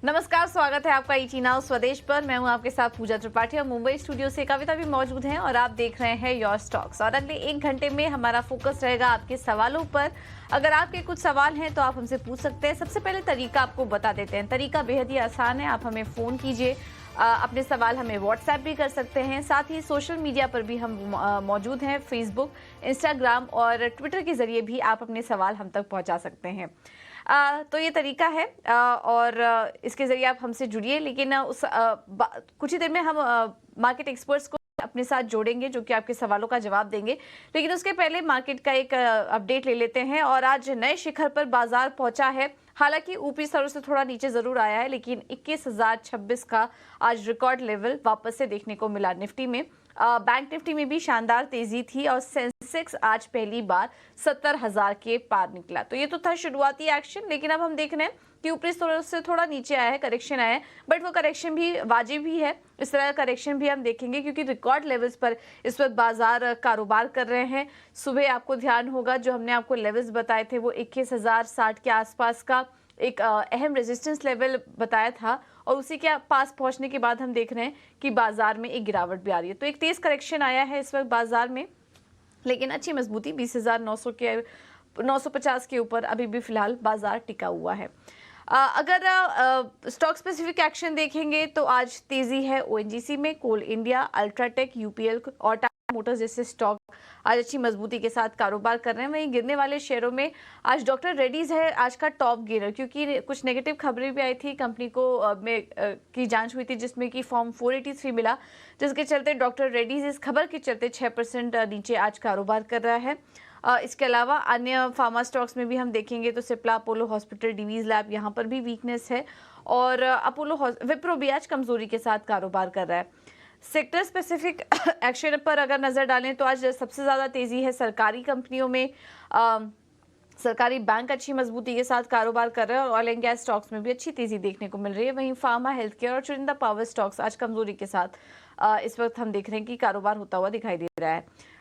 नमस्कार, स्वागत है आपका ईटी नाउ स्वदेश पर। मैं हूं आपके साथ पूजा त्रिपाठी और मुंबई स्टूडियो से कविता भी मौजूद हैं और आप देख रहे हैं योर स्टॉक्स। और अगले 1 घंटे में हमारा फोकस रहेगा आपके सवालों पर। अगर आपके कुछ सवाल हैं तो आप हमसे पूछ सकते हैं। सबसे पहले तरीका आपको बता देते हैं। तरीका बेहद ही आसान है। आप हमें फोन कीजिए, अपने सवाल हमें व्हाट्सएप भी कर सकते हैं। साथ ही सोशल मीडिया पर भी हम मौजूद हैं। फेसबुक, इंस्टाग्राम और ट्विटर के जरिए भी आप अपने सवाल हम तक पहुंचा सकते हैं। तो ये तरीका है और इसके ज़रिए आप हमसे जुड़िए। लेकिन कुछ ही देर में हम मार्केट एक्सपर्ट्स को अपने साथ जोड़ेंगे जो कि आपके सवालों का जवाब देंगे। लेकिन उसके पहले मार्केट का एक अपडेट ले लेते हैं। और आज नए शिखर पर बाजार पहुंचा है। हालांकि ऊपरी स्तरों से थोड़ा नीचे जरूर आया है, लेकिन 21,026 का आज रिकॉर्ड लेवल वापस से देखने को मिला। निफ्टी में, बैंक निफ्टी में भी शानदार तेजी थी और सेंसेक्स आज पहली बार 70,000 के पार निकला। तो ये तो था शुरुआती एक्शन, लेकिन अब हम देख रहे हैं कि ऊपरी स्तरों से थोड़ा नीचे आया है, करेक्शन आया है, बट वो करेक्शन भी वाजिब ही है। इस तरह का करेक्शन भी हम देखेंगे क्योंकि रिकॉर्ड लेवल्स पर इस वक्त बाजार कारोबार कर रहे हैं। सुबह आपको ध्यान होगा जो हमने आपको लेवल्स बताए थे वो 21,060 के आसपास का एक अहम रेजिस्टेंस लेवल बताया था और उसी के पास पहुंचने के बाद हम देख रहे हैं कि बाजार में एक गिरावट भी आ रही है। तो एक तेज करेक्शन आया है इस वक्त बाजार में, लेकिन अच्छी मजबूती 20,900 के 950 के ऊपर अभी भी फिलहाल बाजार टिका हुआ है। अगर स्टॉक स्पेसिफिक एक्शन देखेंगे तो आज तेजी है ओएनजीसी में, कोल इंडिया, अल्ट्राटेक, यूपीएल और टाटा मोटर्स जैसे स्टॉक आज अच्छी मजबूती के साथ कारोबार कर रहे हैं। वहीं गिरने वाले शेयरों में आज डॉक्टर रेड्डीज है आज का टॉप गेनर, क्योंकि कुछ नेगेटिव खबरें भी आई थी। कंपनी को की जांच हुई थी जिसमें कि फॉर्म 483 मिला, जिसके चलते डॉक्टर रेड्डीज इस खबर के चलते 6% नीचे आज कारोबार कर रहा है। इसके अलावा अन्य फार्मा स्टॉक्स में भी हम देखेंगे तो सिप्ला, अपोलो हॉस्पिटल, डिवीज लैब, यहाँ पर भी वीकनेस है। और विप्रो भी आज कमजोरी के साथ कारोबार कर रहा है। सेक्टर स्पेसिफिक एक्शन पर अगर नजर डालें तो आज सबसे ज्यादा तेजी है सरकारी कंपनियों में। सरकारी बैंक अच्छी मजबूती के साथ कारोबार कर रहे हैं और ऑयल एंड गैस स्टॉक्स में भी अच्छी तेजी देखने को मिल रही है। वहीं फार्मा, हेल्थ केयर और चुनिंदा पावर स्टॉक्स आज कमजोरी के साथ इस वक्त हम देख रहे हैं कि कारोबार होता हुआ दिखाई दे रहा है।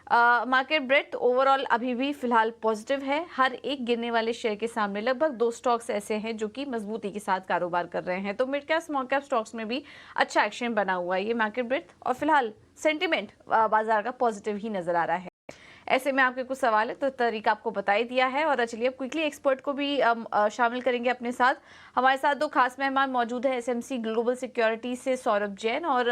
मार्केट ब्रेथ ओवरऑल अभी भी फिलहाल पॉजिटिव है। हर एक गिरने वाले शेयर के सामने लगभग 2 स्टॉक्स ऐसे हैं जो कि मजबूती के साथ कारोबार कर रहे हैं। तो mid cap, small cap stocks में भी अच्छा एक्शन बना हुआ है ये मार्केट ब्रेथ, और फिलहाल सेंटिमेंट बाजार का पॉजिटिव ही नजर आ रहा है। ऐसे में आपके कुछ सवाल है तो तरीका आपको बता ही दिया है। और चलिए अब क्विकली एक्सपर्ट को भी शामिल करेंगे अपने साथ। हमारे साथ 2 खास मेहमान मौजूद है। एसएमसी ग्लोबल सिक्योरिटी से सौरभ जैन और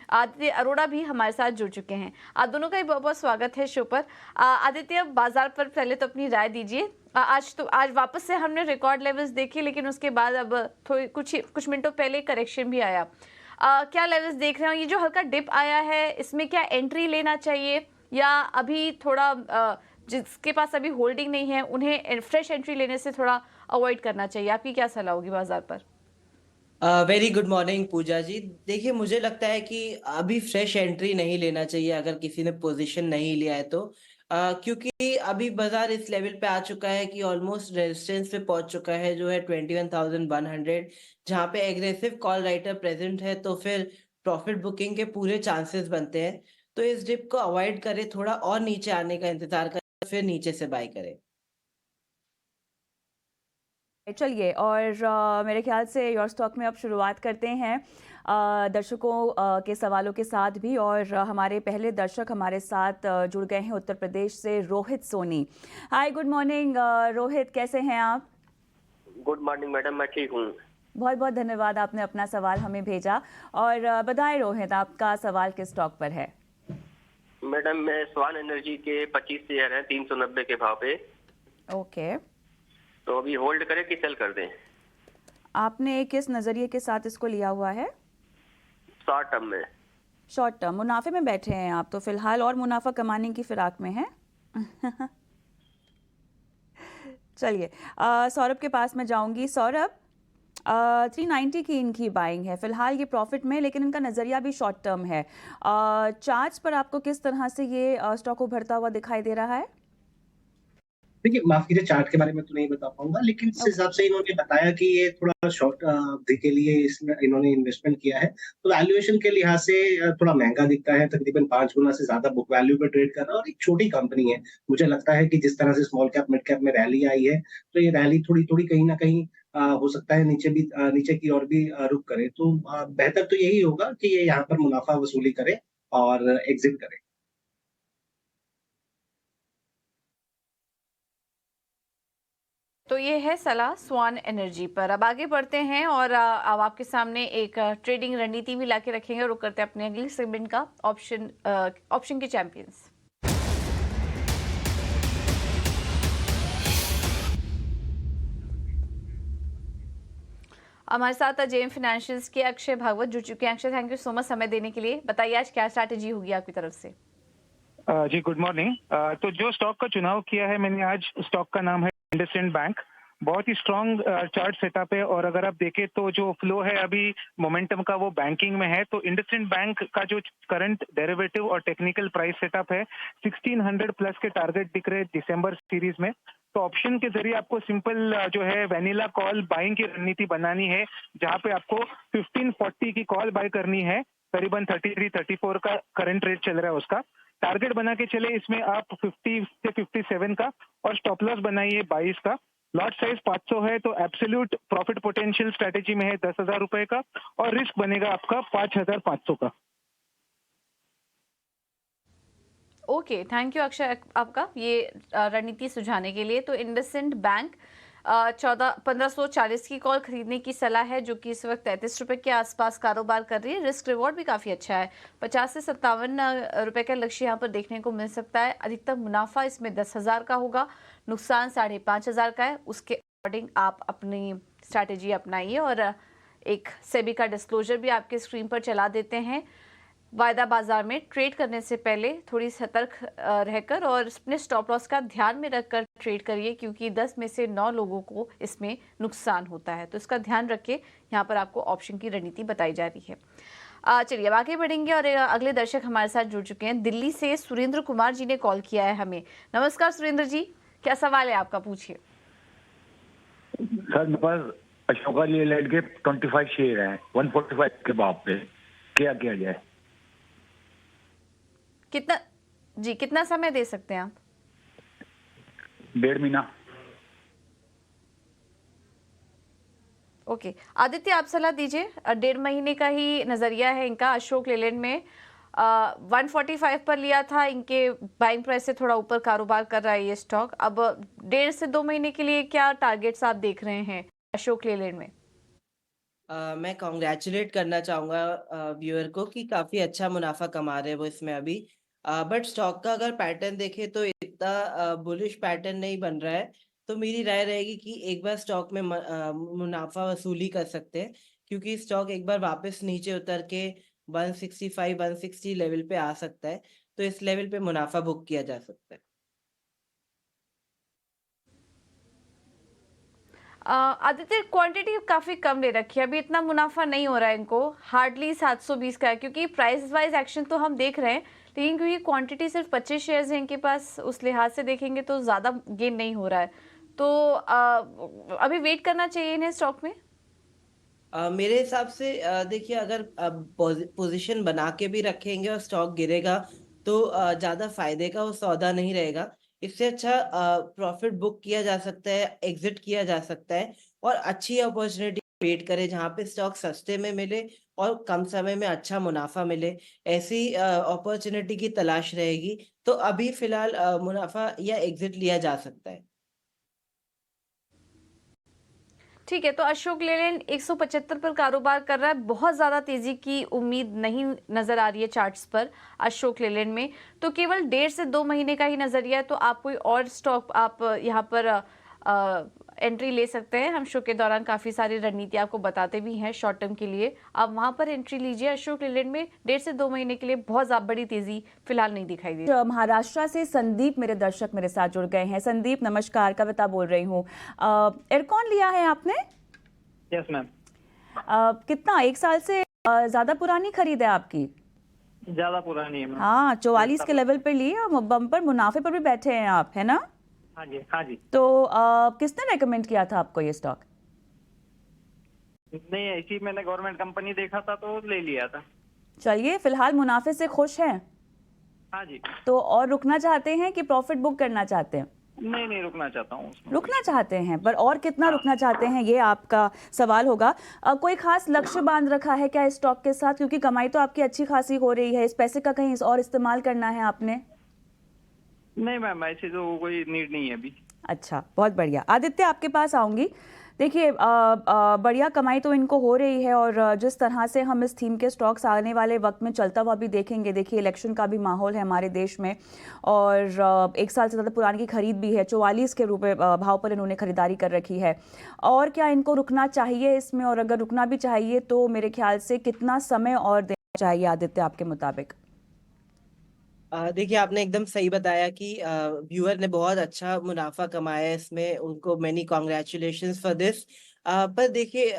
आदित्य अरोड़ा भी हमारे साथ जुड़ चुके हैं। आप दोनों का ही बहुत बहुत स्वागत है शो पर। आदित्य, बाजार पर पहले तो अपनी राय दीजिए। आज वापस से हमने रिकॉर्ड लेवल्स देखे, लेकिन उसके बाद अब थोड़ी कुछ मिनटों पहले करेक्शन भी आया। क्या लेवल्स देख रहे हो? ये जो हल्का डिप आया है इसमें क्या एंट्री लेना चाहिए या अभी थोड़ा जिसके पास अभी होल्डिंग नहीं है उन्हें फ्रेश एंट्री लेने से थोड़ा अवॉइड करना चाहिए? आपकी क्या सलाह होगी बाजार पर? वेरी गुड मॉर्निंग पूजा जी। देखिए, मुझे लगता है कि अभी फ्रेश एंट्री नहीं लेना चाहिए अगर किसी ने पोजीशन नहीं लिया है तो, क्योंकि अभी बाजार इस लेवल पे आ चुका है कि ऑलमोस्ट रेजिस्टेंस पे पहुंच चुका है जो है 21,100, जहां पे एग्रेसिव कॉल राइटर प्रेजेंट है, तो फिर प्रॉफिट बुकिंग के पूरे चांसेस बनते हैं। तो इस डिप को अवॉइड करें, थोड़ा और नीचे आने का इंतजार करें, फिर नीचे से बाय करें। चलिए, और मेरे ख्याल से योर स्टॉक में अब शुरुआत करते हैं दर्शकों के सवालों के साथ भी। और हमारे पहले दर्शक हमारे साथ जुड़ गए हैं उत्तर प्रदेश से, रोहित सोनी। हाय, गुड मॉर्निंग रोहित, कैसे हैं आप? गुड मॉर्निंग मैडम, मैं ठीक हूँ। बहुत बहुत धन्यवाद, आपने अपना सवाल हमें भेजा। और बताएं रोहित, आपका सवाल किस स्टॉक पर है? मैडम, मैं स्वान एनर्जी के 25 शेयर हैं 390 के भाव पे। ओके, तो अभी होल्ड करें कि सेल कर दें? आपने किस नज़रिए के साथ इसको लिया हुआ है? शॉर्ट टर्म में। शॉर्ट टर्म मुनाफे में बैठे हैं आप तो फिलहाल, और मुनाफा कमाने की फिराक में हैं। चलिए, सौरभ के पास मैं जाऊंगी। सौरभ, 390 की इनकी बाइंग है फिलहाल, ये प्रॉफिट में, लेकिन इनका नज़रिया भी शॉर्ट टर्म है। चार्ट्स पर आपको किस तरह से ये स्टॉक उभरता हुआ दिखाई दे रहा है? देखिए, माफ कीजिए, चार्ट के बारे में तो नहीं बता पाऊंगा, लेकिन जिस ओके। हिसाब से इन्होंने बताया कि ये थोड़ा शॉर्ट अवधि के लिए इसमें इन्होंने इन्वेस्टमेंट किया है, तो वैल्यूएशन के लिहाज से थोड़ा महंगा दिखता है। तकरीबन 5 गुना से ज्यादा बुक वैल्यू पे ट्रेड कर रहा है और एक छोटी कंपनी है। मुझे लगता है कि जिस तरह से स्मॉल कैप, मिड कैप में रैली आई है, तो ये रैली थोड़ी थोड़ी कहीं ना कहीं हो सकता है नीचे की ओर भी रुख करे। तो बेहतर तो यही होगा कि ये यहाँ पर मुनाफ़ा वसूली करे और एग्ज़िट करे। तो ये है सलाह स्वान एनर्जी पर। अब आगे बढ़ते हैं और अब आपके सामने एक ट्रेडिंग रणनीति भी लाके रखेंगे और रुक करते हैं अपने अगले सेगमेंट का ऑप्शन के चैंपियंस। हमारे साथ जेएम फाइनेंशियल्स के अक्षय भागवत जुड़ चुके हैं। Akshay, thank you so much समय देने के लिए। बताइए आज क्या स्ट्रैटेजी होगी आपकी तरफ से? जी गुड मॉर्निंग। तो जो स्टॉक का चुनाव किया है मैंने आज, स्टॉक का नाम है इंडसइंड बैंक। बहुत ही स्ट्रॉन्ग चार्ट सेटअप है और अगर आप देखें तो जो फ्लो है अभी मोमेंटम का वो बैंकिंग में है। तो इंडसइंड बैंक का जो करंट डेरिवेटिव और टेक्निकल प्राइस सेटअप है 1600 प्लस के टारगेट दिख रहे हैं दिसंबर सीरीज में। तो ऑप्शन के जरिए आपको सिंपल जो है वैनिला कॉल बाइंग की रणनीति बनानी है, जहां पे आपको 1540 की कॉल बाय करनी है। करीबन 33-34 का करंट रेट चल रहा है उसका। टारगेट बना के चले इसमें आप 50 से 57 का और स्टॉप लॉस बनाइए 22 का। लॉट साइज 500 है तो एब्सोल्यूट प्रॉफिट पोटेंशियल स्ट्रेटेजी में है 10,000 रुपए का और रिस्क बनेगा आपका 5,500 का। ओके, थैंक यू अक्षय आपका ये रणनीति सुझाने के लिए। तो इंडसइंड बैंक 1540 की कॉल खरीदने की सलाह है, जो कि इस वक्त 33 रुपए के आसपास कारोबार कर रही है। रिस्क रिवॉर्ड भी काफी अच्छा है, 50 से 57 रुपए का लक्ष्य यहाँ पर देखने को मिल सकता है। अधिकतम मुनाफा इसमें 10,000 का होगा, नुकसान 5,500 का है। उसके अकॉर्डिंग आप अपनी स्ट्रैटेजी अपनाइए और एक सेबी का डिस्क्लोजर भी आपके स्क्रीन पर चला देते हैं। वायदा बाजार में ट्रेड करने से पहले थोड़ी सतर्क रहकर और अपने स्टॉप लॉस का ध्यान में रखकर ट्रेड करिए, क्योंकि 10 में से 9 लोगों को इसमें नुकसान होता है। तो इसका ध्यान रखिए। यहाँ पर आपको ऑप्शन की रणनीति बताई जा रही है। चलिए अब आगे बढ़ेंगे और अगले दर्शक हमारे साथ जुड़ चुके हैं। दिल्ली से सुरेंद्र कुमार जी ने कॉल किया है हमें। नमस्कार सुरेंद्र जी, क्या सवाल है आपका? पूछिए। सर मेरे पास अशोका लीलैंड के 25 शेयर हैं 145 के भाव पे, क्या किया जाए? कितना समय दे सकते हैं आप? 1.5 महीना। ओके आदित्य, आप सलाह दीजिए। 1.5 महीने का ही नजरिया है इनका। अशोक लेलैंड में 145 पर लिया था, इनके बाइंग प्राइस से थोड़ा ऊपर कारोबार कर रहा है ये स्टॉक। अब 1.5 से 2 महीने के लिए क्या टारगेट्स आप देख रहे हैं अशोक लेलैंड में? मैं कॉन्ग्रेचुलेट करना चाहूँगा व्यूअर को कि काफ़ी अच्छा मुनाफा कमा रहे हैं वो इसमें अभी। बट स्टॉक का अगर पैटर्न देखें तो इतना बुलिश पैटर्न नहीं बन रहा है। तो मेरी राय रहेगी कि एक बार स्टॉक में मुनाफा वसूली कर सकते हैं, क्योंकि स्टॉक एक बार वापस नीचे उतर के 165-160 लेवल पे आ सकता है। तो इस लेवल पे मुनाफा बुक किया जा सकता है। आदित्य, क्वांटिटी काफी कम ले रखी है, अभी इतना मुनाफा नहीं हो रहा है इनको। हार्डली 720 का है, क्योंकि प्राइस वाइज एक्शन तो हम देख रहे हैं, लेकिन क्योंकि क्वांटिटी सिर्फ 25 शेयर्स हैं इनके पास, उस लिहाज से देखेंगे तो ज्यादा गेन नहीं हो रहा है। तो अभी वेट करना चाहिए इन्हें स्टॉक में। मेरे हिसाब से देखिए, अगर पोजीशन बना के भी रखेंगे और स्टॉक गिरेगा तो ज़्यादा फायदे का वो सौदा नहीं रहेगा। इससे अच्छा प्रॉफिट बुक किया जा सकता है, एग्जिट किया जा सकता है और अच्छी अपॉर्चुनिटी वेट करें जहाँ पे स्टॉक सस्ते में मिले और कम समय में अच्छा मुनाफा मिले। ऐसी अपॉर्चुनिटी की तलाश रहेगी। तो अभी फिलहाल मुनाफा या एग्जिट लिया जा सकता है। ठीक है, तो अशोक लेलैंड 175 पर कारोबार कर रहा है। बहुत ज्यादा तेजी की उम्मीद नहीं नजर आ रही है चार्ट्स पर अशोक लेलैंड में। तो केवल 1.5 से 2 महीने का ही नजरिया है। तो आप कोई और स्टॉक आप यहाँ पर एंट्री ले सकते हैं। हम शो के दौरान काफी सारी रणनीति आपको बताते भी हैं शॉर्ट टर्म के लिए, आप वहां पर एंट्री लीजिए। अशोक लेलैंड में 1.5 से 2 महीने के लिए बहुत बड़ी तेजी फिलहाल नहीं दिखाई दे रही। महाराष्ट्र से संदीप मेरे दर्शक मेरे साथ जुड़ गए हैं। संदीप नमस्कार, कविता बोल रही हूँ। एयरकॉन लिया है आपने? Yes ma'am. कितना, 1 साल से ज्यादा पुरानी खरीद है आपकी? ज्यादा पुरानी है मैम। हाँ, 44 के लेवल पर ली और बम्पर मुनाफे पर भी बैठे हैं आप, है ना? हाँ जी हाँ जी। तो किसने रेकमेंड किया था आपको ये स्टॉक? नहीं, ऐसी मैंने गवर्नमेंट कंपनी देखा था तो ले लिया था। चलिए, फिलहाल मुनाफे से खुश हैं? हाँ जी। तो और रुकना चाहते हैं कि प्रॉफिट बुक करना चाहते हैं? नहीं रुकना चाहता हूँ उसमें। रुकना चाहते हैं, पर और कितना हाँ। रुकना चाहते हैं ये आपका सवाल होगा। कोई खास लक्ष्य बांध रखा है क्या इस स्टॉक के साथ, क्योंकि कमाई तो आपकी अच्छी खासी हो रही है, इस पैसे का कहीं और इस्तेमाल करना है आपने? नहीं मैम, ऐसे तो कोई नीड नहीं है अभी। अच्छा, बहुत बढ़िया। आदित्य, आपके पास आऊंगी। देखिए, बढ़िया कमाई तो इनको हो रही है, और जिस तरह से हम इस थीम के स्टॉक्स आने वाले वक्त में चलता हुआ भी देखेंगे। देखिए, इलेक्शन का भी माहौल है हमारे देश में, और 1 साल से ज़्यादा पुरानी की खरीद भी है, 44 के रुपए भाव पर इन्होंने खरीदारी कर रखी है। और क्या इनको रुकना चाहिए इसमें, और अगर रुकना भी चाहिए तो मेरे ख्याल से कितना समय और देना चाहिए आदित्य आपके मुताबिक? देखिए, आपने एकदम सही बताया कि व्यूअर ने बहुत अच्छा मुनाफा कमाया है इसमें, उनको मैनी कॉन्ग्रेचुलेशंस फॉर दिस। पर देखिए,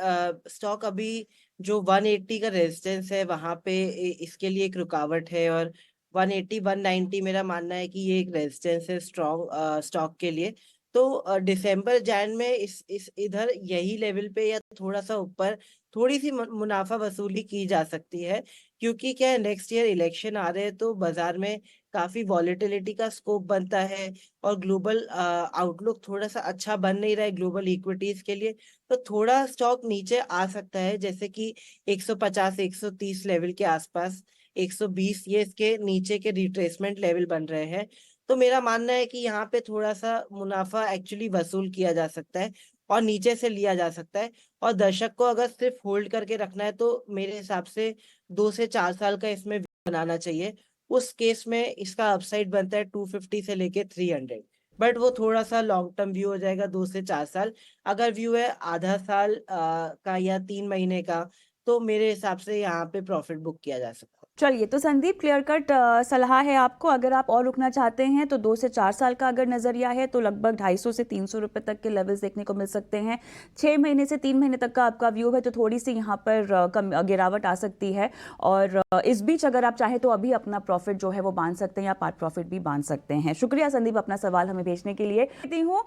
स्टॉक अभी जो 180 का रेजिस्टेंस है वहां पे इसके लिए एक रुकावट है, और 180 190 मेरा मानना है कि ये एक रेजिस्टेंस है स्ट्रॉन्ग स्टॉक के लिए। तो दिसंबर जैन में इस इधर यही लेवल पे या थोड़ा सा ऊपर थोड़ी सी मुनाफा वसूली की जा सकती है, क्योंकि क्या है, नेक्स्ट ईयर इलेक्शन आ रहे हैं तो बाजार में काफी वॉलेटिलिटी का स्कोप बनता है, और ग्लोबल आउटलुक थोड़ा सा अच्छा बन नहीं रहा है ग्लोबल इक्विटीज के लिए। तो थोड़ा स्टॉक नीचे आ सकता है, जैसे कि 150 130 लेवल के आसपास, 120 ये इसके नीचे के रिट्रेसमेंट लेवल बन रहे हैं। तो मेरा मानना है कि यहाँ पे थोड़ा सा मुनाफा एक्चुअली वसूल किया जा सकता है और नीचे से लिया जा सकता है। और दर्शक को अगर सिर्फ होल्ड करके रखना है तो मेरे हिसाब से 2 से 4 साल का इसमें बनाना चाहिए। उस केस में इसका अपसाइड बनता है 250 से लेके 300, बट वो थोड़ा सा लॉन्ग टर्म व्यू हो जाएगा, 2 से 4 साल। अगर व्यू है आधा साल का या 3 महीने का, तो मेरे हिसाब से यहाँ पे प्रॉफिट बुक किया जा सकता है। चलिए, तो संदीप, क्लियर कट सलाह है आपको। अगर आप और रुकना चाहते हैं तो 2 से 4 साल का अगर नज़रिया है तो लगभग 250 से 300 रुपए तक के लेवल्स देखने को मिल सकते हैं। 6 महीने से 3 महीने तक का आपका व्यू है तो थोड़ी सी यहाँ पर कम गिरावट आ सकती है, और इस बीच अगर आप चाहें तो अभी अपना प्रॉफिट जो है वो बांध सकते हैं, या पार्ट प्रॉफिट भी बांध सकते हैं। शुक्रिया संदीप अपना सवाल हमें भेजने के लिए। कहती हूँ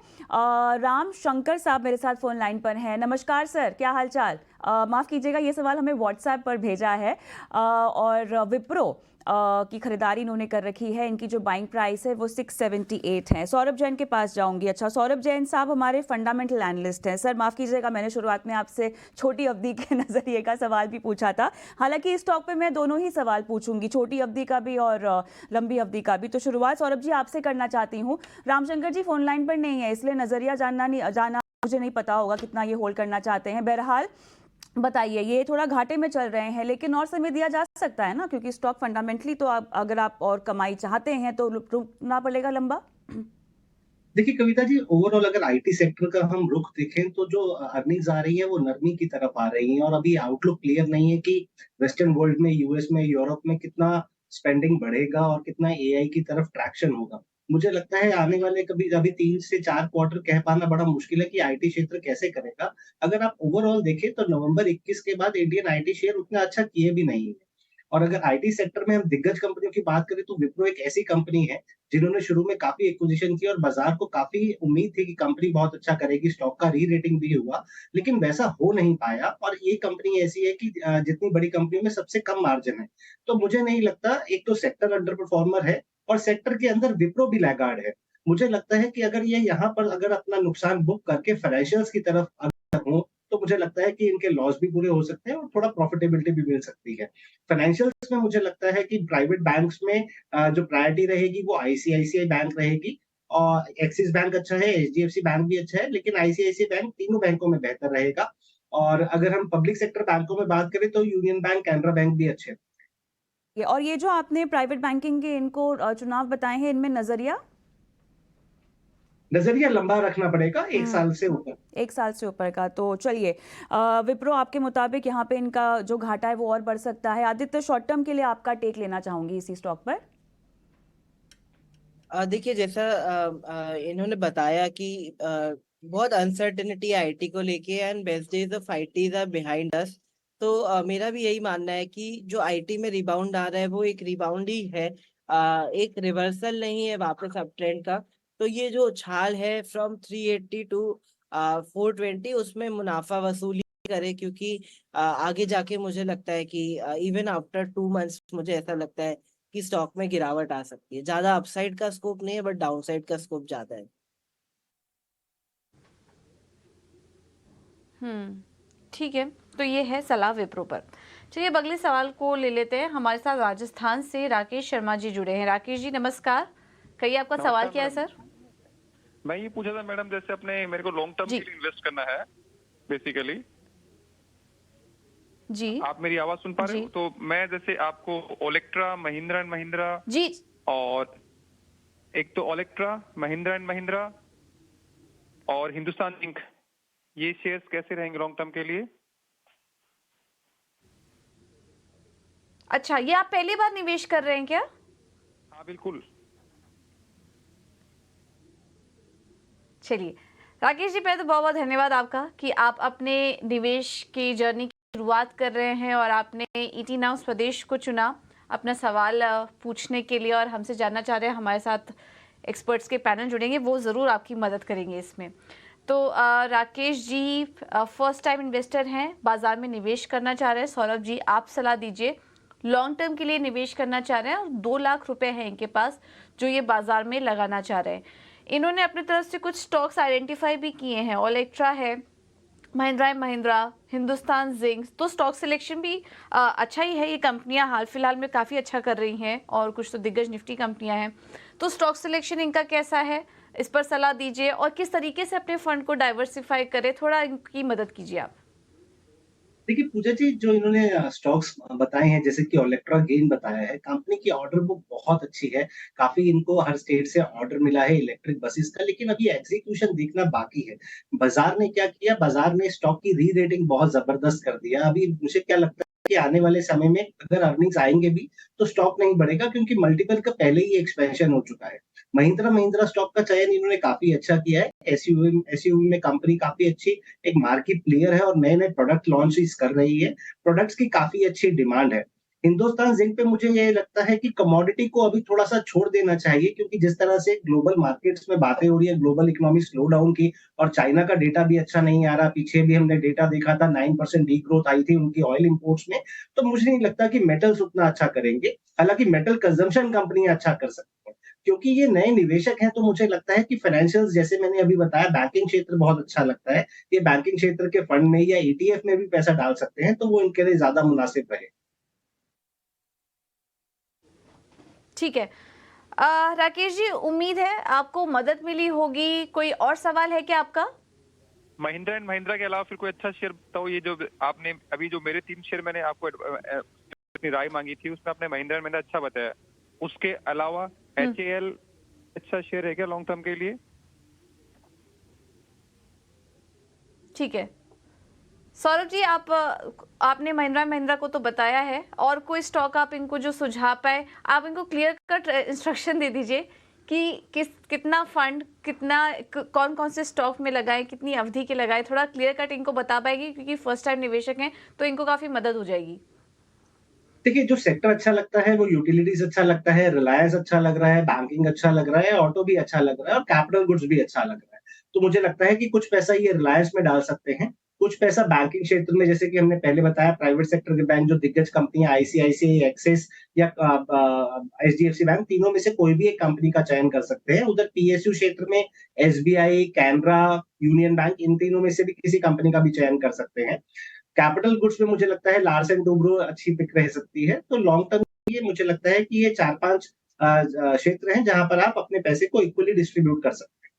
राम शंकर साहब मेरे साथ फोन लाइन पर हैं। नमस्कार सर, क्या हाल चाल? माफ़ कीजिएगा, ये सवाल हमें व्हाट्सएप पर भेजा है, और विप्रो की खरीदारी इन्होंने कर रखी है। इनकी जो बाइंग प्राइस है वो 678 है। सौरभ जैन के पास जाऊंगी। अच्छा, सौरभ जैन साहब हमारे फंडामेंटल एनालिस्ट हैं। सर माफ़ कीजिएगा, मैंने शुरुआत में आपसे छोटी अवधि के नज़रिए का सवाल भी पूछा था। हालांकि इस स्टॉक पे मैं दोनों ही सवाल पूछूंगी, छोटी अवधि का भी और लंबी अवधि का भी। तो शुरुआत सौरभ जी आपसे करना चाहती हूँ। रामशंकर जी फोन लाइन पर नहीं है, इसलिए नज़रिया जाना मुझे नहीं पता होगा कितना ये होल्ड करना चाहते हैं। बहरहाल बताइए, ये थोड़ा घाटे में चल रहे हैं, लेकिन और समय दिया जा सकता है ना, क्योंकि स्टॉक फंडामेंटली तो अगर आप और कमाई चाहते हैं तो रुकना पड़ेगा लंबा। देखिए कविता जी, ओवरऑल अगर आईटी सेक्टर का हम रुख देखें तो जो अर्निंग्स आ रही है वो नरमी की तरफ आ रही हैं, और अभी आउटलुक क्लियर नहीं है कि वेस्टर्न वर्ल्ड में, यूएस में, यूरोप में कितना स्पेंडिंग बढ़ेगा और कितना एआई की तरफ ट्रैक्शन होगा। मुझे लगता है आने वाले कभी अभी 3 से 4 क्वार्टर कह पाना बड़ा मुश्किल है कि आईटी क्षेत्र कैसे करेगा। अगर आप ओवरऑल देखें तो नवंबर 21 के बाद इंडियन आईटी शेयर उतना अच्छा किए भी नहीं है। और अगर आईटी सेक्टर में हम दिग्गज कंपनियों की बात करें तो विप्रो एक ऐसी कंपनी है जिन्होंने शुरू में काफ़ी एक्विजिशन की और बाज़ार को काफ़ी उम्मीद थी कि कंपनी बहुत अच्छा करेगी, स्टॉक का री-रेटिंग भी हुआ, लेकिन वैसा हो नहीं पाया। और ये कंपनी ऐसी है कि जितनी बड़ी कंपनियों में सबसे कम मार्जिन है। तो मुझे नहीं लगता, एक तो सेक्टर अंडर परफॉर्मर है और सेक्टर के अंदर विप्रो भी लैगार्ड है। मुझे लगता है कि अगर ये यहाँ पर अगर अपना नुकसान बुक करके फाइनेंशियल्स की तरफ अगर हों, तो मुझे लगता है कि इनके लॉस भी पूरे हो सकते हैं और थोड़ा प्रॉफिटेबिलिटी भी मिल सकती है। फाइनेंशियल्स में मुझे लगता है कि प्राइवेट बैंक्स में जो प्रायोरिटी रहेगी वो आईसीआईसीआई बैंक रहेगी, और एक्सिस बैंक अच्छा है, एचडीएफसी बैंक भी अच्छा है, लेकिन आईसीआईसीआई बैंक तीनों बैंकों में बेहतर रहेगा। और अगर हम पब्लिक सेक्टर बैंकों में बात करें तो यूनियन बैंक, कैनरा बैंक भी अच्छे हैं। और ये जो आपने प्राइवेट बैंकिंग के इनको चुनाव बताए हैं, इनमें नजरिया लंबा रखना पड़ेगा, 1 साल से ऊपर। 1 साल से ऊपर का। तो चलिए, विप्रो आपके मुताबिक यहाँ पे इनका जो घाटा है वो और बढ़ सकता है। आदित्य, शॉर्ट टर्म के लिए आपका टेक लेना चाहूंगी इसी स्टॉक पर। देखिए, जैसा इन्होंने बताया कि बहुत अनसर्टेनिटी है आईटी को लेके, and best days of IT are behind us. तो मेरा भी यही मानना है कि जो आईटी में रिबाउंड आ रहा है वो एक रिबाउंड ही है, एक रिवर्सल नहीं है वापस अप ट्रेंड का। तो ये जो उछाल है फ्रॉम 380 टू 420, उसमें मुनाफा वसूली करे, क्योंकि आगे जाके मुझे लगता है कि इवन आफ्टर 2 मंथ्स मुझे ऐसा लगता है कि स्टॉक में गिरावट आ सकती है। ज्यादा अपसाइड का स्कोप नहीं है, बट डाउनसाइड का स्कोप ज्यादा है। ठीक है, तो ये है सलाह विप्रो पर। चलिए अब अगले सवाल को ले लेते हैं। हमारे साथ राजस्थान से राकेश शर्मा जी जुड़े हैं। राकेश जी नमस्कार, कहिए आपका सवाल क्या है सर? मैं ये पूछा था मैडम, जैसे अपने मेरे को लॉन्ग टर्म जी। के लिए इन्वेस्ट करना है बेसिकली। जी आप मेरी आवाज सुन पा रहे जी। हो? तो मैं जैसे आपको ओलेक्ट्रा, महिंद्रा एंड महिंद्रा, जी और एक तो ओलेक्ट्रा, महिंद्रा एंड महिंद्रा और हिंदुस्तान जिंक, ये शेयर्स कैसे रहेंगे लॉन्ग टर्म के लिए? अच्छा, ये आप पहली बार निवेश कर रहे हैं क्या? हाँ बिल्कुल। चलिए राकेश जी, पहले तो बहुत बहुत धन्यवाद आपका कि आप अपने निवेश की जर्नी की शुरुआत कर रहे हैं और आपने ईटी नाउ स्वदेश को चुना अपना सवाल पूछने के लिए और हमसे जानना चाह रहे हैं। हमारे साथ एक्सपर्ट्स के पैनल जुड़ेंगे, वो ज़रूर आपकी मदद करेंगे इसमें। तो Rakesh ji first time investor हैं, बाजार में निवेश करना चाह रहे हैं। सौरभ जी आप सलाह दीजिए, लॉन्ग टर्म के लिए निवेश करना चाह रहे हैं और 2 लाख रुपए हैं इनके पास जो ये बाजार में लगाना चाह रहे हैं। इन्होंने अपनी तरफ से कुछ स्टॉक्स आइडेंटिफाई भी किए हैं, ओलेक्ट्रा है, महिंद्रा एंड महिंद्रा, हिंदुस्तान जिंक। तो स्टॉक सिलेक्शन भी अच्छा ही है। ये कंपनियां हाल फिलहाल में काफ़ी अच्छा कर रही हैं और कुछ तो दिग्गज निफ्टी कंपनियां हैं। तो स्टॉक सिलेक्शन इनका कैसा है, इस पर सलाह दीजिए और किस तरीके से अपने फंड को डाइवर्सिफाई करें, थोड़ा इनकी मदद कीजिए आप। देखिए पूजा जी, जो इन्होंने स्टॉक्स बताए हैं, जैसे कि ओलेक्ट्रा गेन बताया है, कंपनी की ऑर्डर बुक बहुत अच्छी है। काफी इनको हर स्टेट से ऑर्डर मिला है इलेक्ट्रिक बसेस का, लेकिन अभी एग्जीक्यूशन देखना बाकी है। बाजार ने क्या किया, बाजार ने स्टॉक की री रेटिंग बहुत जबरदस्त कर दिया। अभी मुझे क्या लगता है कि आने वाले समय में अगर अर्निंग्स आएंगे भी तो स्टॉक नहीं बढ़ेगा, क्योंकि मल्टीपल का पहले ही एक्सपेंशन हो चुका है। महिंद्रा स्टॉक का चयन इन्होंने काफी अच्छा किया है। एसयूवी में कंपनी काफी अच्छी एक मार्केट प्लेयर है और नए-नए प्रोडक्ट लॉन्च कर रही है। प्रोडक्ट्स की काफी अच्छी डिमांड है। हिंदुस्तान जिंक पे मुझे ये लगता है कि कमोडिटी को अभी थोड़ा-सा छोड़ देना चाहिए, क्योंकि जिस तरह से ग्लोबल मार्केट्स में बातें हो रही है, ग्लोबल इकोनॉमिक स्लो डाउन की, और चाइना का डेटा भी अच्छा नहीं आ रहा। पीछे भी हमने डेटा देखा था, 9% डीग्रोथ आई थी उनकी ऑयल इंपोर्ट्स में। तो मुझे नहीं लगता कि मेटल्स उतना अच्छा करेंगे। हालाँकि मेटल कंजम्पशन कंपनियाँ अच्छा कर सकती हैं। क्योंकि ये नए निवेशक हैं, तो मुझे लगता है कि फाइनेंशियल्स, जैसे मैंने अभी बताया, बैंकिंग क्षेत्र बहुत अच्छा लगता है। ये बैंकिंग क्षेत्र के फंड में या ईटीएफ में भी पैसा डाल सकते हैं, तो वो इनके लिए ज्यादा मुनासिब रहे। ठीक है राकेश जी, उम्मीद है आपको मदद मिली होगी। कोई और सवाल है क्या आपका? महिंद्रा एंड महिंद्रा के अलावा फिर कोई अच्छा शेयर बताओ। ये जो आपने अभी जो मेरे 3 शेयर मैंने आपको अपनी राय मांगी थी, उसमें आपने महिंद्रा एंड महिंद्रा अच्छा बताया। उसके अलावा HAL अच्छा शेयर है क्या लॉन्ग टर्म के लिए? ठीक है सौरभ जी, आपने महिंद्रा को तो बताया है, और कोई स्टॉक आप इनको जो सुझा पाए, आप इनको क्लियर कट इंस्ट्रक्शन दे दीजिए कि कितना फंड, कौन कौन से स्टॉक में लगाएं, कितनी अवधि के लगाएं। थोड़ा क्लियर कट इनको बता पाएगी, क्योंकि फर्स्ट टाइम निवेशक हैं तो इनको काफी मदद हो जाएगी। देखिए, जो सेक्टर अच्छा लगता है वो यूटिलिटीज अच्छा लगता है, रिलायंस अच्छा लग रहा है, बैंकिंग अच्छा लग रहा है, ऑटो भी अच्छा लग रहा है और कैपिटल गुड्स भी अच्छा लग रहा है। तो मुझे लगता है कि कुछ पैसा ये रिलायंस में डाल सकते हैं, कुछ पैसा बैंकिंग क्षेत्र में, जैसे कि हमने पहले बताया, प्राइवेट सेक्टर के बैंक जो दिग्गज कंपनियां आईसीआईसीआई, एक्सिस या एचडीएफसी बैंक, तीनों में से कोई भी एक कंपनी का चयन कर सकते हैं। उधर पीएसयू क्षेत्र में एसबीआई, कैनरा, यूनियन बैंक, इन तीनों में से भी किसी कंपनी का भी चयन कर सकते हैं। कैपिटल गुड्स में मुझे लगता है लार्सन टुब्रो अच्छी पिक रह सकती है। तो लॉन्ग टर्म ये मुझे लगता है कि ये 4-5 क्षेत्र हैं जहां पर आप अपने पैसे को इक्वली डिस्ट्रीब्यूट कर सकते हैं।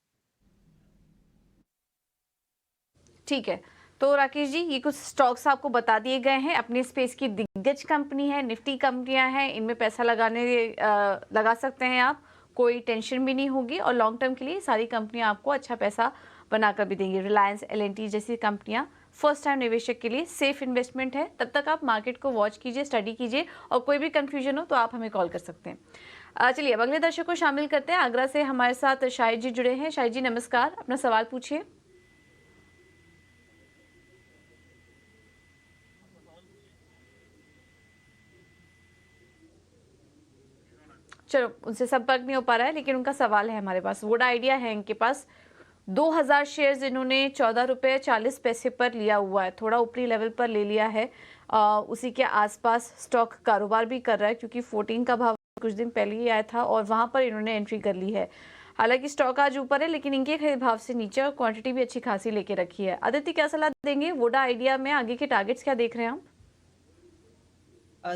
ठीक है, तो राकेश जी, ये कुछ स्टॉक्स आपको बता दिए गए हैं। अपने स्पेस की दिग्गज कंपनी है, निफ्टी कंपनियां हैं, इनमें पैसा लगा सकते हैं आप, कोई टेंशन भी नहीं होगी। और लॉन्ग टर्म के लिए सारी कंपनियां आपको अच्छा पैसा बनाकर भी देंगी। रिलायंस, LNT जैसी कंपनियां फर्स्ट टाइम निवेशक के लिए सेफ इन्वेस्टमेंट है। तब तक आप मार्केट को वॉच कीजिए, स्टडी कीजिए, और कोई भी कंफ्यूजन हो तो आप हमें कॉल कर सकते हैं। चलिए अब अगले दर्शक को शामिल करते हैं। आगरा से हमारे साथ शाहिद जी जुड़े हैं। शाहिद जी नमस्कार, अपना सवाल पूछिए। चलो, उनसे संपर्क नहीं हो पा रहा है, लेकिन उनका सवाल है हमारे पास। वोडा आइडिया है इनके पास, 2000 शेयर्स इन्होंने 14 रुपये 40 पैसे पर लिया हुआ है। थोड़ा ऊपरी लेवल पर ले लिया है, उसी के आसपास स्टॉक कारोबार भी कर रहा है, क्योंकि 14 का भाव कुछ दिन पहले ही आया था और वहां पर इन्होंने एंट्री कर ली है। हालांकि स्टॉक आज ऊपर है लेकिन इनके खरीद भाव से नीचे और क्वांटिटी भी अच्छी खासी लेके रखी है। आदित्य, क्या सलाह देंगे वोडा आइडिया में? आगे के टारगेट्स क्या देख रहे हैं आप?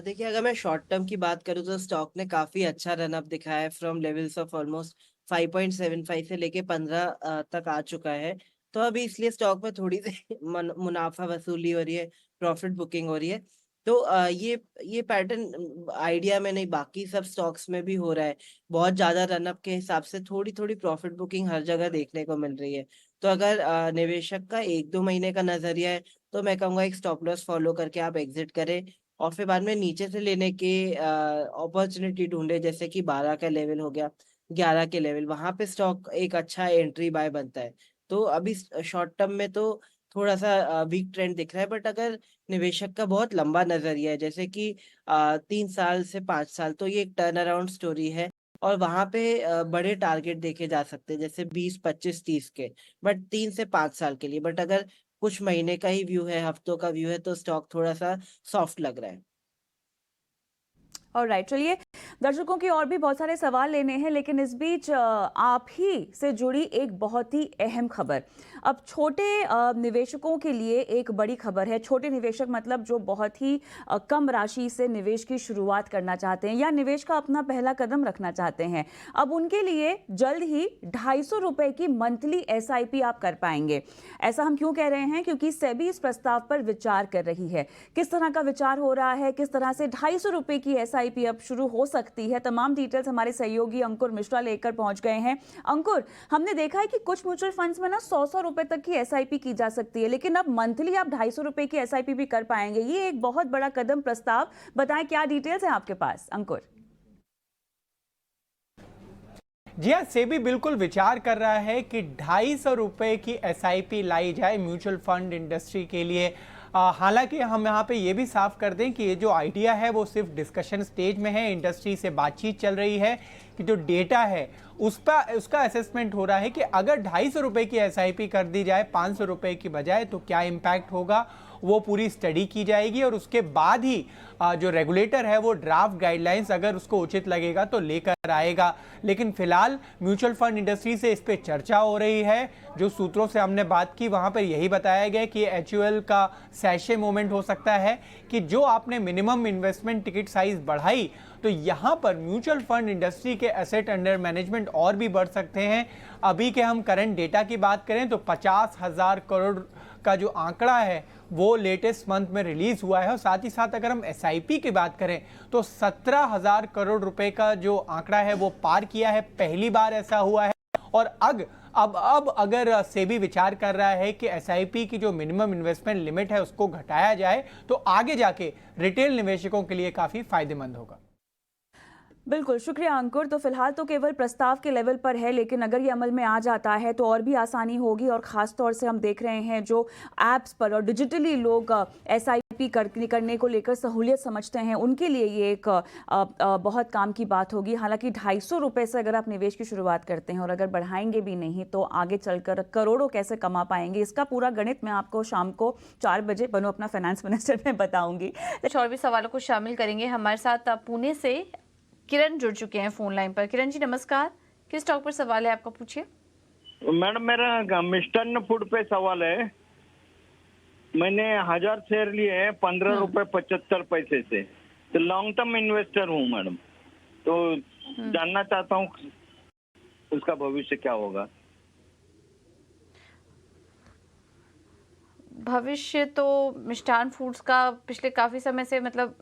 देखिए, अगर मैं शॉर्ट टर्म की बात करूँ तो स्टॉक ने काफी अच्छा रन अप दिखाया है फ्रॉम लेवल्स ऑफ ऑलमोस्ट 5.75 से लेके 15 तक आ चुका है। तो अभी इसलिए स्टॉक में थोड़ी सी मुनाफा वसूली हो रही है, प्रॉफिट बुकिंग हो रही है। तो ये पैटर्न आइडिया में नहीं, बाकी सब स्टॉक्स में भी हो रहा है। बहुत ज्यादा रन अप के हिसाब से थोड़ी थोड़ी प्रॉफिट बुकिंग हर जगह देखने को मिल रही है। तो अगर निवेशक का 1-2 महीने का नजरिया है तो मैं कहूँगा एक स्टॉप लॉस फॉलो करके आप एग्जिट करें और फिर बाद में नीचे से लेने के अपॉर्चुनिटी ढूंढे, जैसे कि 12 का लेवल हो गया, 11 के लेवल, वहां पे स्टॉक एक अच्छा एंट्री बाय बनता है। तो अभी शॉर्ट टर्म में तो थोड़ा सा वीक ट्रेंड दिख रहा है, बट अगर निवेशक का बहुत लंबा नजरिया है, जैसे कि 3 साल से 5 साल, तो ये एक टर्न अराउंड स्टोरी है और वहां पे बड़े टारगेट देखे जा सकते हैं, जैसे 20, 25, 30 के, बट 3 से 5 साल के लिए। बट अगर कुछ महीने का ही व्यू है, हफ्तों का व्यू है, तो स्टॉक थोड़ा सा सॉफ्ट लग रहा है। ऑलराइट, चलिए दर्शकों की और भी बहुत सारे सवाल लेने हैं, लेकिन इस बीच आप ही से जुड़ी एक बहुत ही अहम खबर। अब छोटे निवेशकों के लिए एक बड़ी खबर है। छोटे निवेशक मतलब जो बहुत ही कम राशि से निवेश की शुरुआत करना चाहते हैं या निवेश का अपना पहला कदम रखना चाहते हैं, अब उनके लिए जल्द ही 250 रुपए की मंथली SIP आप कर पाएंगे। ऐसा हम क्यों कह रहे हैं? क्योंकि सेबी इस प्रस्ताव पर विचार कर रही है। किस तरह का विचार हो रहा है, किस तरह से 250 रुपए की SIP अब शुरू हो सकती है, तमाम डिटेल्स हमारे सहयोगी अंकुर मिश्रा लेकर पहुंच गए हैं। अंकुर, हमने देखा है कि कुछ म्यूचुअल फंड्स में ना 100 रुपए तक की SIP की जा सकती है, लेकिन अब मंथली आप 250 रुपए की SIP भी कर पाएंगे। ये एक बहुत बड़ा कदम प्रस्ताव, बताएं क्या डिटेल्स हैं आपके पास अंकुर? जी हाँ, सेबी बिल्कुल विचार कर रहा है कि 250 रुपए की SIP लाई जाए म्यूचुअल फंड इंडस्ट्री के लिए। हालांकि हम यहाँ पे ये भी साफ कर दें कि ये जो आइडिया है वो सिर्फ डिस्कशन स्टेज में है, इंडस्ट्री से बातचीत चल रही है कि जो डेटा है उसका असेसमेंट हो रहा है कि अगर 250 रुपए की SIP कर दी जाए 500 रुपए की बजाय तो क्या इम्पैक्ट होगा, वो पूरी स्टडी की जाएगी और उसके बाद ही जो रेगुलेटर है वो ड्राफ्ट गाइडलाइंस अगर उसको उचित लगेगा तो लेकर आएगा। लेकिन फिलहाल म्यूचुअल फंड इंडस्ट्री से इस पे चर्चा हो रही है। जो सूत्रों से हमने बात की वहां पर यही बताया गया कि HUL का सैशे मोमेंट हो सकता है कि जो आपने मिनिमम इन्वेस्टमेंट टिकट साइज बढ़ाई तो यहां पर म्यूचुअल फंड इंडस्ट्री के एसेट अंडर मैनेजमेंट और भी बढ़ सकते हैं। अभी के हम करंट डेटा की बात करें तो 50,000 करोड़ का जो आंकड़ा है वो लेटेस्ट मंथ में रिलीज हुआ है और साथ ही साथ अगर हम SIP की बात करें तो 17,000 करोड़ रुपए का जो आंकड़ा है वो पार किया है, पहली बार ऐसा हुआ है। और अब अगर सेबी विचार कर रहा है कि SIP की जो मिनिमम इन्वेस्टमेंट लिमिट है उसको घटाया जाए तो आगे जाके रिटेल निवेशकों के लिए काफी फायदेमंद होगा। बिल्कुल, शुक्रिया अंकुर। तो फिलहाल तो केवल प्रस्ताव के लेवल पर है, लेकिन अगर ये अमल में आ जाता है तो और भी आसानी होगी और ख़ास तौर से हम देख रहे हैं जो ऐप्स पर और डिजिटली लोग SIP करने को लेकर सहूलियत समझते हैं, उनके लिए ये एक बहुत काम की बात होगी। हालांकि 250 रुपये से अगर आप निवेश की शुरुआत करते हैं और अगर बढ़ाएंगे भी नहीं तो आगे चलकर करोड़ों कैसे कमा पाएंगे, इसका पूरा गणित मैं आपको शाम को 4 बजे बनो अपना फाइनेंस मिनिस्टर में बताऊंगी। और भी सवालों को शामिल करेंगे। हमारे साथ पुणे से किरण जुड़ चुके हैं फोन लाइन पर। किरण जी नमस्कार, किस स्टॉक पर सवाल है आपका, पूछिए। मैडम मेरा मिष्टान्न फूड पे सवाल है। मैंने 1000 शेयर लिए हैं 15 रुपए 75 पैसे से, तो लॉन्ग टर्म इन्वेस्टर हूँ मैडम, तो जानना चाहता हूँ उसका भविष्य क्या होगा। भविष्य तो मिष्ठान फूड्स का पिछले काफी समय से मतलब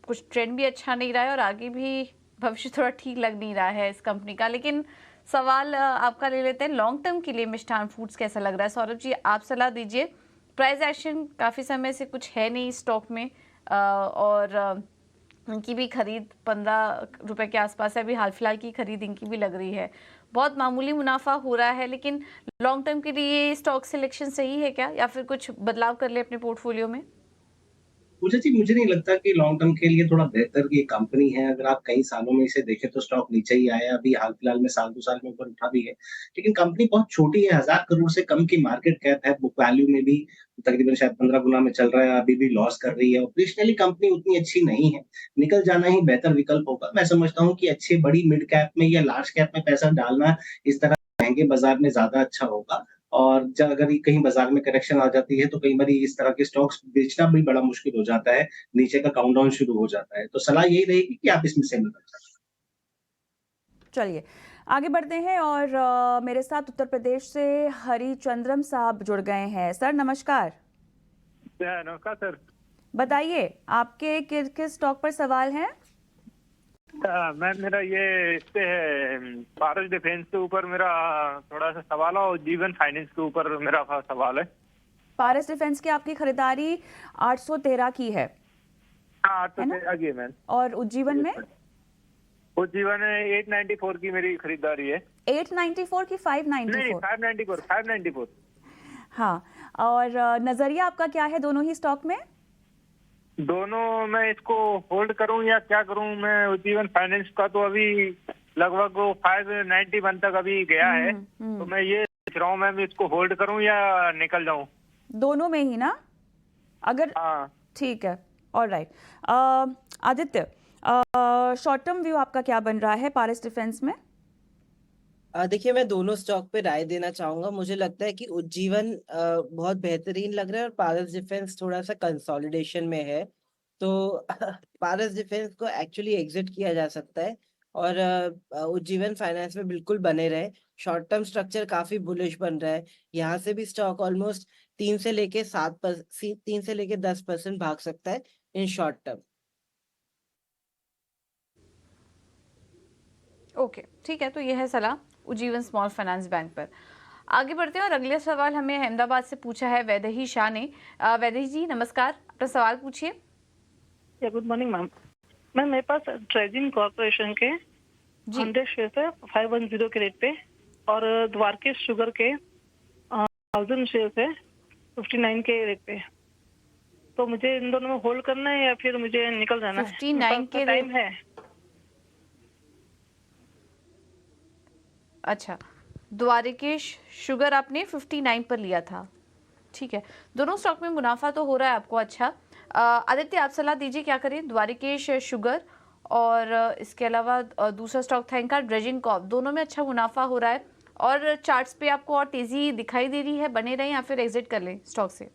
कुछ ट्रेंड भी अच्छा नहीं रहा है और आगे भी भविष्य थोड़ा ठीक लग नहीं रहा है इस कंपनी का। लेकिन सवाल आपका ले लेते हैं, लॉन्ग टर्म के लिए मिष्ठान फूड्स कैसा लग रहा है? सौरभ जी आप सलाह दीजिए। प्राइस एक्शन काफी समय से कुछ है नहीं स्टॉक में और इनकी भी खरीद 15 रुपए के आसपास है, अभी हाल फिलहाल की खरीद इनकी भी लग रही है, बहुत मामूली मुनाफा हो रहा है। लेकिन लॉन्ग टर्म के लिए स्टॉक सिलेक्शन सही है क्या, या फिर कुछ बदलाव कर ले अपने पोर्टफोलियो में? पूजा जी, मुझे नहीं लगता कि लॉन्ग टर्म के लिए थोड़ा बेहतर ये कंपनी है। अगर आप कई सालों में इसे देखें तो स्टॉक नीचे ही आया है, अभी हाल-फिलहाल में साल 2 साल में ऊपर उठा भी है। लेकिन कंपनी बहुत छोटी है, 1000 करोड़ से कम की मार्केट कैप है, बुक वैल्यू में भी तकरीबन शायद 15 गुना में चल रहा है, अभी भी लॉस कर रही है। ऑपरेशनली कंपनी उतनी अच्छी नहीं है, निकल जाना ही बेहतर विकल्प होगा। मैं समझता हूँ कि अच्छी बड़ी मिड कैप में या लार्ज कैप में पैसा डालना इस तरह महँगे बाज़ार में ज़्यादा अच्छा होगा। और अगर ये कहीं बाजार में करेक्शन आ जाती है तो कई बारी इस तरह के स्टॉक्स बेचना भी बड़ा मुश्किल हो जाता है, नीचे का काउंटडाउन शुरू हो जाता है। तो सलाह यही रहेगी कि आप इसमें से मत चलिए आगे बढ़ते हैं और मेरे साथ उत्तर प्रदेश से हरिचंद्रम साहब जुड़ गए हैं। सर नमस्कार। नमस्कार सर। बताइए आपके किस किस स्टॉक पर सवाल हैं? मैम मेरा ये इस पे है, पारस डिफेंस के ऊपर मेरा थोड़ा सा सवाल है और जीवन फाइनेंस के ऊपर मेरा सवाल है। पारस डिफेंस की आपकी खरीदारी 813 की है। हाँ 813 की है मैम। और उज्जीवन में? उज्जीवन 894 की मेरी खरीदारी है। 894 की 594? नहीं 594। हाँ, और नजरिया आपका क्या है दोनों ही स्टॉक में? दोनों मैं इसको होल्ड करूं या क्या करूं? मैं उज्जीवन फाइनेंस का तो अभी लगभग 591 तक अभी गया है, तो मैं ये सोच रहा हूँ मैं इसको होल्ड करूं या निकल जाऊं? दोनों में ही ना? अगर हाँ ठीक है, alright. Aditya, short term view आपका क्या बन रहा है पारस डिफेंस में? देखिए, मैं दोनों स्टॉक पे राय देना चाहूंगा। मुझे लगता है कि उज्जीवन बहुत बेहतरीन लग रहा है और पारस डिफेंस थोड़ा सा कंसोलिडेशन में है। तो पारस डिफेंस को एक्चुअली एग्जिट किया जा सकता है और उज्जीवन फाइनेंस में बिल्कुल बने रहे। शॉर्ट टर्म स्ट्रक्चर काफी बुलिश बन रहा है। यहाँ से भी स्टॉक ऑलमोस्ट 3 से लेके 10% भाग सकता है इन शॉर्ट टर्म। ओके, ठीक है, तो ये है सलाह उज्जीवन स्मॉल फाइनेंस बैंक पर। आगे बढ़ते हैं और अगले सवाल हमें अहमदाबाद से पूछा है वैदेही शाह ने। वैदेही जी नमस्कार, अपना सवाल पूछिए। Good morning ma'am. मैम मेरे पास ट्रेजिंग कॉर्पोरेशन के 100 शेयर है 510 के रेट पे, और द्वारकेश शुगर के 1000 शेयर है 59 के रेट पे। तो मुझे इन दोनों में होल्ड करना है या फिर मुझे निकल जाना है? 59 के टाइम है। अच्छा, द्वारकेश शुगर आपने 59 पर लिया था, ठीक है। दोनों स्टॉक में मुनाफा तो हो रहा है आपको अच्छा। आदित्य आप सलाह दीजिए क्या करें, द्वारकेश शुगर और इसके अलावा दूसरा स्टॉक था इनका ड्रेजिंग कॉर्प, दोनों में अच्छा मुनाफा हो रहा है और चार्ट्स पे आपको और तेजी दिखाई दे रही है, बने रहें या फिर एग्जिट कर लें स्टॉक से?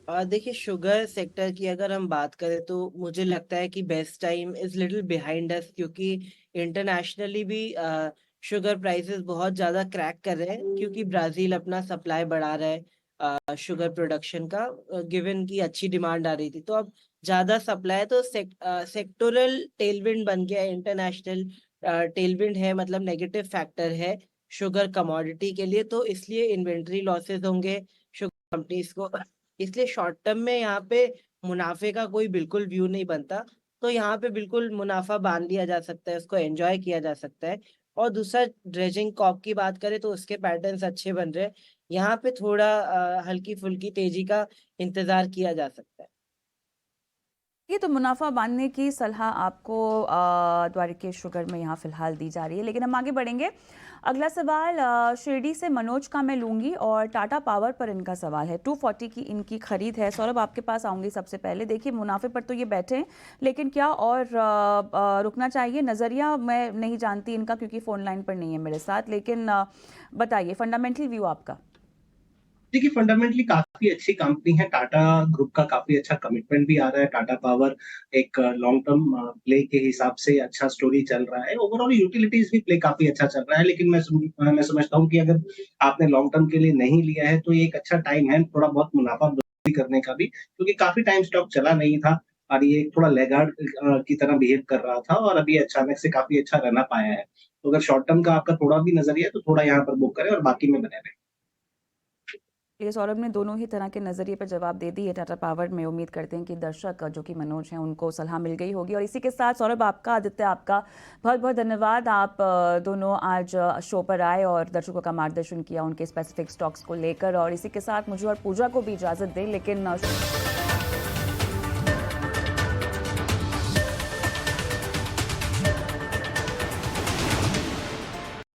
देखिए, शुगर सेक्टर की अगर हम बात करें तो मुझे लगता है कि best time is little behind us, क्योंकि इंटरनेशनली भी शुगर प्राइसेस बहुत ज़्यादा क्रैक कर रहे हैं, क्योंकि ब्राज़ील अपना सप्लाई बढ़ा रहा है शुगर प्रोडक्शन का, गिवन की अच्छी डिमांड आ रही थी। तो अब ज़्यादा सप्लाई है तो सेक्टोरल टेलविंड बन गया है, इंटरनेशनल टेलविंड है, मतलब नेगेटिव फैक्टर है शुगर कमोडिटी के लिए। तो इसलिए इन्वेंट्री लॉसेस होंगे शुगर कंपनीज को, इसलिए शॉर्ट टर्म में यहाँ पे मुनाफे का कोई बिल्कुल व्यू नहीं बनता। तो यहाँ पे बिल्कुल मुनाफा बांध लिया जा सकता है, उसको एंजॉय किया जा सकता है। और दूसरा ड्रेजिंग कॉप की बात करें तो उसके पैटर्न्स अच्छे बन रहे हैं, यहाँ पे थोड़ा हल्की फुल्की तेजी का इंतजार किया जा सकता है। ये तो मुनाफा बांधने की सलाह आपको द्वारकेश शुगर में यहाँ फिलहाल दी जा रही है, लेकिन हम आगे बढ़ेंगे। अगला सवाल शिरडी से मनोज का मैं लूंगी और टाटा पावर पर इनका सवाल है। 240 की इनकी खरीद है। सौरभ आपके पास आऊंगी सबसे पहले। देखिए मुनाफे पर तो ये बैठे हैं, लेकिन क्या और रुकना चाहिए? नज़रिया मैं नहीं जानती इनका क्योंकि फ़ोन लाइन पर नहीं है मेरे साथ, लेकिन बताइए फंडामेंटल व्यू आपका। देखिए, फंडामेंटली काफी अच्छी कंपनी है। टाटा ग्रुप का काफी अच्छा कमिटमेंट भी आ रहा है। टाटा पावर एक लॉन्ग टर्म प्ले के हिसाब से अच्छा स्टोरी चल रहा है। ओवरऑल यूटिलिटीज भी प्ले काफी अच्छा चल रहा है, लेकिन मैं समझता हूँ कि अगर आपने लॉन्ग टर्म के लिए नहीं लिया है तो ये एक अच्छा टाइम है थोड़ा बहुत मुनाफा करने का भी, क्योंकि काफी टाइम स्टॉक चला नहीं था और ये थोड़ा लेगार्ड की तरह बिहेव कर रहा था और अभी अचानक से काफी अच्छा रन अप आया है। तो अगर शॉर्ट टर्म का आपका थोड़ा भी नजरिया है तो थोड़ा यहाँ पर बुक करें और बाकी में बने रहें। ये सौरभ ने दोनों ही तरह के नज़रिए पर जवाब दे दी है टाटा पावर में। उम्मीद करते हैं कि दर्शक जो कि मनोज हैं उनको सलाह मिल गई होगी। और इसी के साथ सौरभ आपका, आदित्य आपका बहुत बहुत धन्यवाद। आप दोनों आज शो पर आए और दर्शकों का मार्गदर्शन किया उनके स्पेसिफिक स्टॉक्स को लेकर। और इसी के साथ मुझे और पूजा को भी इजाज़त दें, लेकिन